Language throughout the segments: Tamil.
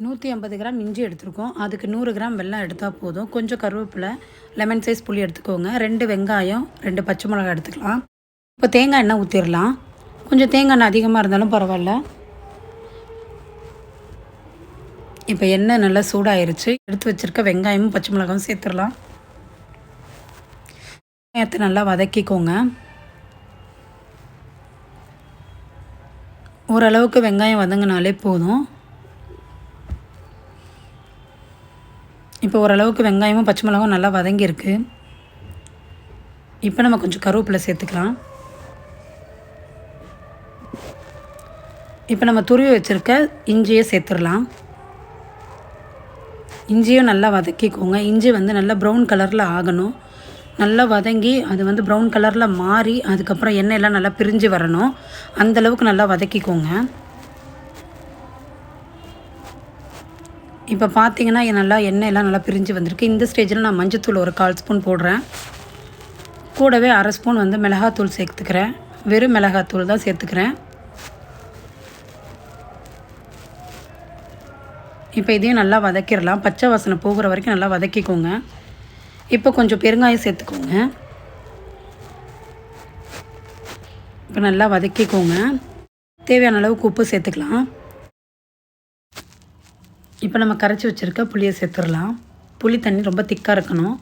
150 கிராம் இஞ்சி எடுத்துருக்கோம். அதுக்கு 100 கிராம் வெல்லம் எடுத்தால் போதும். கொஞ்சம் கருவேப்பிலை, லெமன் சைஸ் புளி எடுத்துக்கோங்க. 2 வெங்காயம், 2 பச்சை மிளகாய் எடுத்துக்கலாம். இப்போ தேங்காய் எண்ணெய் ஊற்றிடலாம். கொஞ்சம் தேங்காய் எண்ணெய் அதிகமாக இருந்தாலும் பரவாயில்ல. இப்போ எண்ணெய் நல்லா சூடாயிருச்சு. எடுத்து வச்சுருக்க வெங்காயமும் பச்சை மிளகாயும் சேர்த்துடலாம். வெங்காயத்தை நல்லா வதக்கிக்கோங்க. ஓரளவுக்கு வெங்காயம் வதங்கினாலே போதும். இப்போ ஓரளவுக்கு வெங்காயமும் பச்சை மிளகாயும் நல்லா வதங்கியிருக்கு. இப்போ நம்ம கொஞ்சம் கருவேப்பிலை சேர்த்துக்கலாம். இப்போ நம்ம துருவி வச்சுருக்க இஞ்சியை சேர்த்துடலாம். இஞ்சியும் நல்லா வதக்கிக்கோங்க. இஞ்சி நல்லா ப்ரௌன் கலரில் ஆகணும். நல்லா வதங்கி அது ப்ரௌன் கலரில் மாறி அதுக்கப்புறம் எண்ணெயெல்லாம் நல்லா பிரிஞ்சு வரணும். அந்தளவுக்கு நல்லா வதக்கிக்கோங்க. இப்போ பார்த்தீங்கன்னா நல்லா எண்ணெயெல்லாம் நல்லா பிரிஞ்சு வந்திருக்கு. இந்த ஸ்டேஜில் நான் மஞ்சத்தூள் ஒரு 1/4 ஸ்பூன் போடுறேன். கூடவே 1/2 ஸ்பூன் மிளகாத்தூள் சேர்த்துக்கிறேன். வெறும் மிளகாத்தூள் தான் சேர்த்துக்கிறேன். இப்போ இதையும் நல்லா வதக்கிடலாம். பச்சை வாசனை போகிற வரைக்கும் நல்லா வதக்கிக்கோங்க. இப்போ கொஞ்சம் பெருங்காயம் சேர்த்துக்கோங்க. இப்போ நல்லா வதக்கிக்கோங்க. தேவையான அளவுக்கு உப்பு சேர்த்துக்கலாம். இப்போ நம்ம கரைச்சி வச்சுருக்க புளியை சேர்த்துடலாம். புளி தண்ணி ரொம்ப திக்காக இருக்கணும்.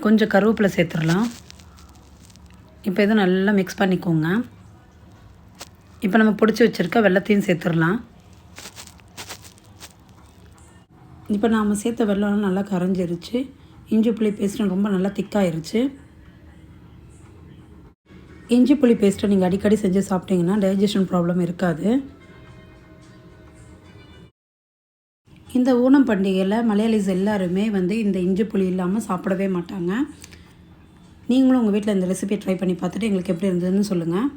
கொஞ்சம் கருவேப்பிலை சேர்த்துடலாம். இப்போ இதை நல்லா மிக்ஸ் பண்ணிக்கோங்க. இப்போ நம்ம பிடிச்சி வச்சுருக்க வெல்லத்தையும் சேர்த்துடலாம். இப்போ நாம் சேர்த்த வெல்லம் நல்லா கரைஞ்சிருச்சு. இஞ்சி புளி பேஸ்ட்டு ரொம்ப நல்லா திக்காயிருச்சு. இஞ்சி புளி பேஸ்ட்டை நீங்கள் அடிக்கடி செஞ்சு சாப்பிட்டீங்கன்னா டைஜஷன் ப்ராப்ளம் இருக்காது. இந்த ஓணம் பண்டிகையில் மலையாளிஸ் எல்லாருமே இந்த இஞ்சி புளி இல்லாமல் சாப்பிடவே மாட்டாங்க. நீங்களும் உங்கள் வீட்டில் இந்த ரெசிபியை ட்ரை பண்ணி பார்த்துட்டு எங்களுக்கு எப்படி இருந்ததுன்னு சொல்லுங்கள்.